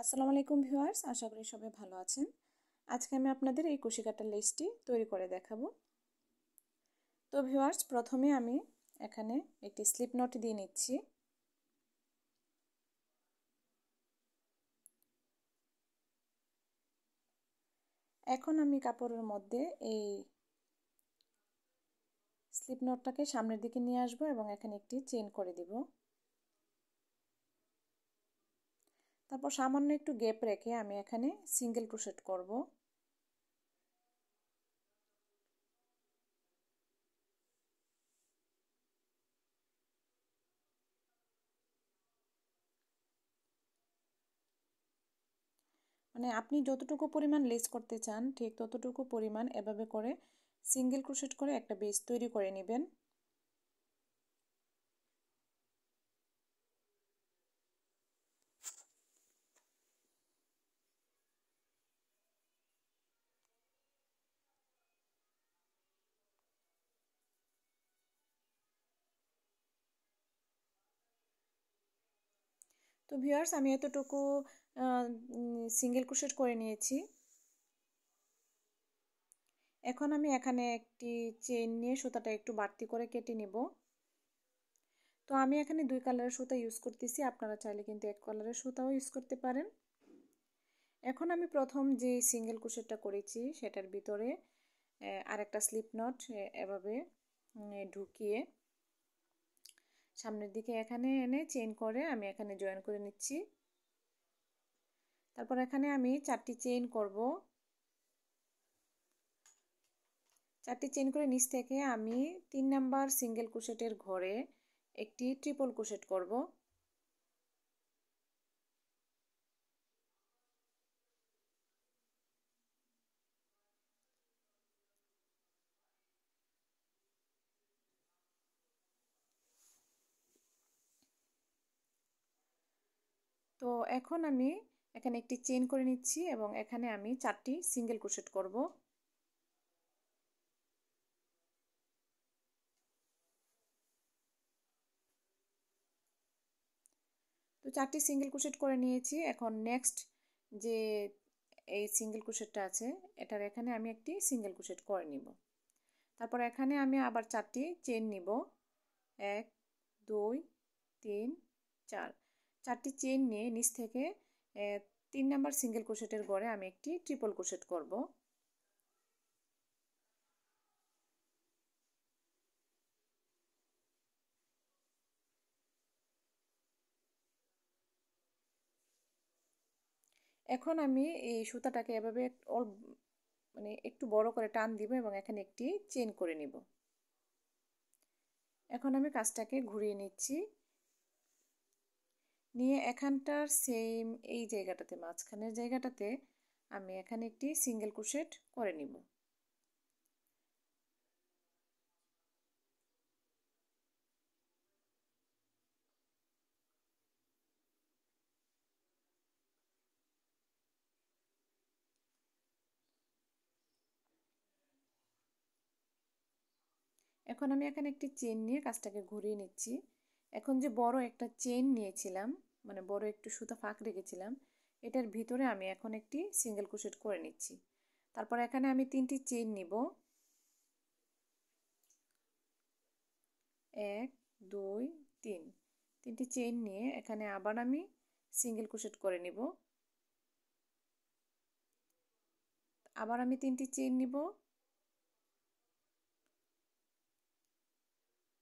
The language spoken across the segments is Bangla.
আসসালামু আলাইকুম ভিউয়ার্স, আশা করি সবাই ভালো আছেন। আজকে আমি আপনাদের এই কুশি কাটার লেসটি তৈরি করে দেখাবো। তো ভিউয়ার্স, প্রথমে আমি এখানে একটি স্লিপ নট দিয়ে নিচ্ছি। এখন আমি কাপড়ের মধ্যে এই স্লিপ নটটাকে সামনের দিকে নিয়ে আসব এবং এখানে একটি চেইন করে দিব। তারপর সামান্য একটু গ্যাপ রেখে আমি এখানে সিঙ্গেল ক্রোশেট করব। মানে আপনি যতটুকু পরিমাণ লেস করতে চান ঠিক ততটুকু পরিমাণ এভাবে করে সিঙ্গেল ক্রোশেট করে একটা বেস তৈরি করে নেবেন। তো ভিউয়ার্স, আমি এতটুকু সিঙ্গেল ক্রোশেট করে নিয়েছি। এখন আমি এখানে একটি চেইন নিয়ে সুতাটা একটু বাড়তি করে কেটে নিব। তো আমি এখানে 2 কালারের সুতা ইউজ করতেছি, আপনারা চাইলে কিন্তু 1 কালারের সুতাও ইউজ করতে পারেন। এখন আমি প্রথম যে সিঙ্গেল ক্রোশেটটা করেছি সেটার ভিতরে আরেকটা স্লিপ নট এভাবে ঢুকিয়ে সামনের দিকে এখানে এনে চেইন করে আমি এখানে জয়েন করে নিচ্ছি। তারপর এখানে আমি 4টি চেইন করব। 4টি চেইন করে নিচ থেকে আমি 3 নাম্বার সিঙ্গেল ক্রোশেটের ঘরে একটি ট্রিপল ক্রোশেট করব। তো এখন আমি এখানে একটি চেইন করে নিচ্ছি এবং এখানে আমি 4টি সিঙ্গেল ক্রোশেট করব। তো 4টি সিঙ্গেল ক্রোশেট করে নিয়েছি। এখন নেক্সট যে এই সিঙ্গেল ক্রোশেটটা আছে এটার এখানে আমি একটি সিঙ্গেল ক্রোশেট করে নিব। তারপর এখানে আমি আবার 4টি চেইন নিব। 1 2 3 4, 4টি চেইন নিয়ে নিচ থেকে 3 নাম্বার সিঙ্গেল ক্রোশেটের ঘরে আমি একটি ট্রিপল ক্রোশেট করব। এখন আমি এই সুতাটাকে এভাবে মানে একটু বড় করে টান দিব এবং এখানে একটি চেইন করে নিব। এখন আমি কাজটাকে ঘুরিয়ে নিচ্ছি, নিয়ে এখানটার সেম এই জায়গাটাতে মাঝখানের জায়গাটাতে আমি এখানে একটি সিঙ্গেল ক্রোশেট করে নিব। এখন আমি এখানে একটি চেইন নিয়ে কাজটাকে ঘুরিয়ে নিচ্ছি। এখন যে বড় একটা চেইন নিয়েছিলাম, মানে বড় একটু সুতা ফাঁক রেখেছিলাম, এটার ভিতরে আমি এখন একটি সিঙ্গেল ক্রোশেট করে নিচ্ছি। তারপর এখানে আমি 3টি চেইন নিব। 1 2 3, 3টি চেইন নিয়ে এখানে আবার আমি সিঙ্গেল ক্রোশেট করে নিব। আবার আমি 3টি চেইন নিব।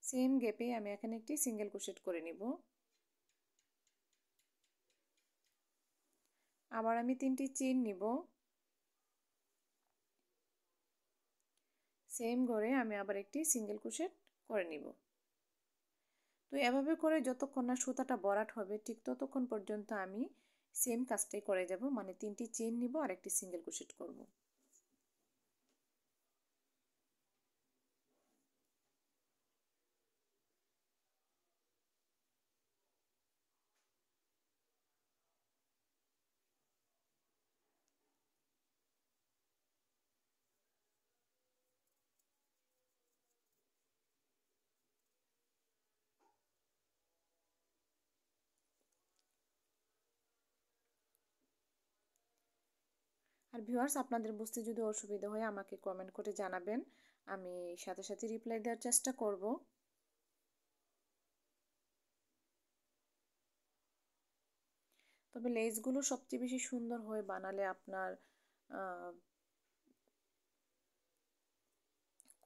সেম গ্যাপে আমি এখানে একটি সিঙ্গেল ক্রোশেট করে নিব। আবার আমি 3টি চেইন নিব। সেম ঘরে আমি আবার একটি সিঙ্গেল ক্রোশেট করে নিব। তো এভাবে করে যতক্ষণ না সুতাটা ভরাট হবে ঠিক ততক্ষণ পর্যন্ত আমি সেম কাজটাই করে যাব, মানে 3টি চেইন নিব আর একটি সিঙ্গেল ক্রোশেট করব। আর ভিউয়ার্স, আপনাদের বুঝতে যদি অসুবিধা হয় আমাকে কমেন্ট করে জানাবেন, আমি সাথে সাথে রিপ্লাই দেওয়ার চেষ্টা করব। তবে লেসগুলো সবচেয়ে বেশি সুন্দর হয় বানালে আপনার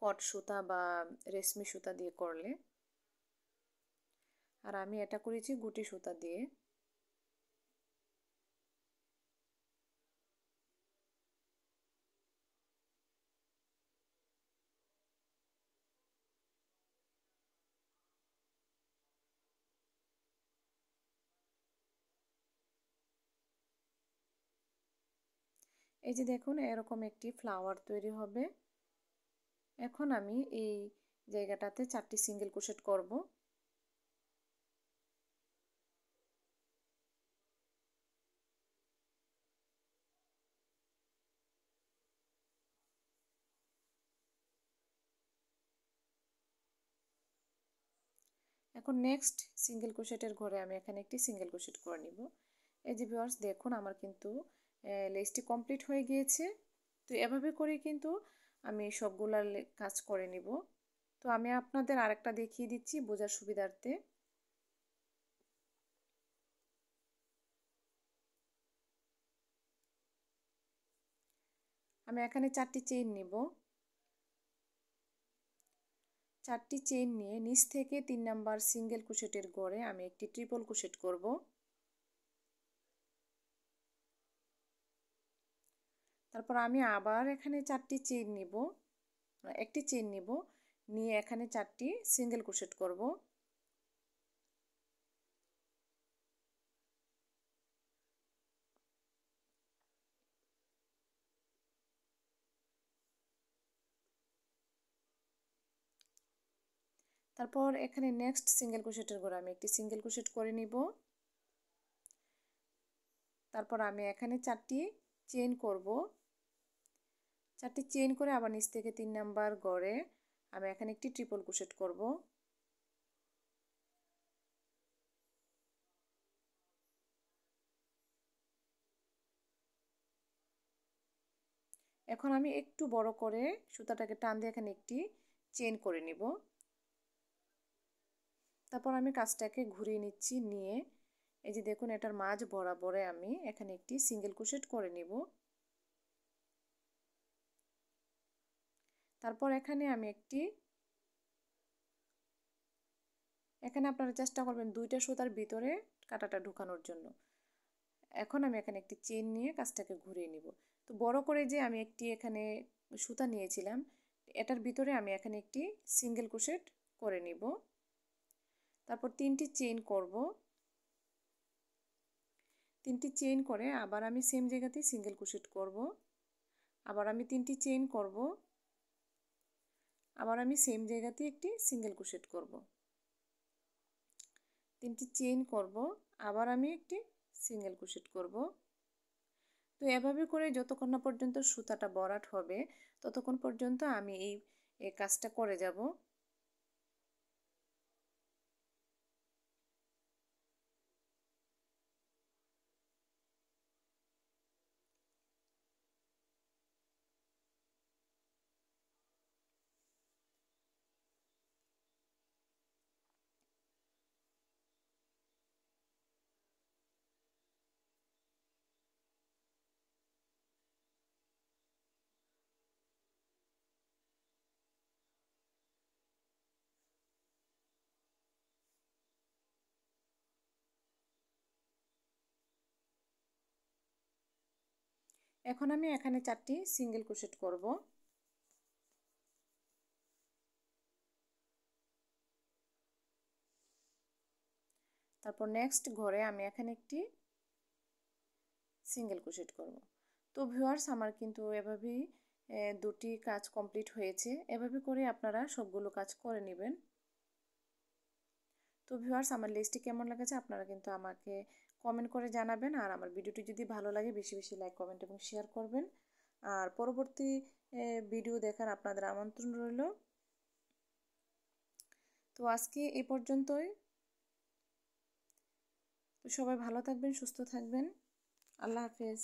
কট সুতা বা রেশমি সুতা দিয়ে করলে। আর আমি এটা করেছি গুটি সুতা দিয়ে। এই যে দেখুন, এরকম একটি ফ্লাওয়ার তৈরি হবে। এখন আমি এই জায়গাটাতে 4টি সিঙ্গেল ক্রোশেট করব। এখন নেক্সট সিঙ্গেল ক্রোশেটের ঘরে আমি এখানে একটি সিঙ্গেল ক্রোশেট করে নিব। এই যে ভিউয়ার্স, দেখুন আমার কিন্তু লেসটি কমপ্লিট হয়ে গিয়েছে। তো এভাবে করে কিন্তু আমি সবগুলা কাজ করে নিব। তো আমি আপনাদের আরেকটা দেখিয়ে দিচ্ছি বোঝার সুবিধার্থে। আমি এখানে 4টি চেইন নিব। 4টি চেইন নিয়ে নিচ থেকে 3 নাম্বার সিঙ্গেল ক্রোশেটের ঘরে আমি একটি ট্রিপল ক্রোশেট করব। তারপর আমি আবার এখানে 4টি চেইন নিব, একটি চেইন নিব, নিয়ে এখানে 4টি সিঙ্গেল ক্রোশেট করব। তারপর এখানে নেক্সট সিঙ্গেল ক্রোশেটের ঘরে আমি একটি সিঙ্গেল ক্রোশেট করে নিব। তারপর আমি এখানে 4টি চেইন করব। 4টি চেইন করে আবার নিচ থেকে 3 নাম্বার ঘরে আমি এখানে একটি ট্রিপল ক্রোশেট করব। এখন আমি একটু বড় করে সুতাটাকে টান দিয়ে এখানে একটি চেইন করে নিব। তারপর আমি কাজটাকে ঘুরিয়ে নিচ্ছি, নিয়ে এই যে দেখুন এটার মাঝ বরাবরে আমি এখানে একটি সিঙ্গেল ক্রোশেট করে নিব। তারপর এখানে আমি এখানে আপনারা চেষ্টা করবেন 2টা সুতার ভিতরে কাঁটাটা ঢোকানোর জন্য। এখন আমি এখানে একটি চেইন নিয়ে কাজটাকে ঘুরিয়ে নিব। তো বড় করে যে আমি একটি এখানে সুতা নিয়েছিলাম, এটার ভিতরে আমি এখানে একটি সিঙ্গেল ক্রোশেট করে নিব। তারপর 3টি চেইন করব। 3টি চেইন করে আবার আমি সেম জায়গাতেই সিঙ্গেল ক্রোশেট করব। আবার আমি 3টি চেইন করব। আবার আমি সেম জায়গাতে একটি সিঙ্গেল ক্রোশেট করব। 3টি চেইন করব, আবার আমি একটি সিঙ্গেল ক্রোশেট করব। তো এভাবে করে যতক্ষণ না পর্যন্ত সুতাটা ভরাট হবে ততক্ষণ পর্যন্ত আমি এই কাজটা করে যাব। এখন আমি এখানে 4টি সিঙ্গেল ক্রোশেট করব। তারপর নেক্সট ঘরে আমি এখানে একটি সিঙ্গেল ক্রোশেট করব। তো ভিউয়ার্স, আমার কিন্তু এভাবেই 2টি কাজ কমপ্লিট হয়েছে। এভাবে করে আপনারা সবগুলো কাজ করে নেবেন। তো ভিউয়ার্স, আমার লেসটি কেমন লেগেছে আপনারা কিন্তু আমাকে কমেন্ট করে জানাবেন। আর আমার ভিডিওটি যদি ভালো লাগে বেশি বেশি লাইক, কমেন্ট এবং শেয়ার করবেন। আর পরবর্তী ভিডিও দেখার আপনাদের আমন্ত্রণ রইল। তো আজকে এই পর্যন্তই। তো সবাই ভালো থাকবেন, সুস্থ থাকবেন। আল্লাহ হাফেজ।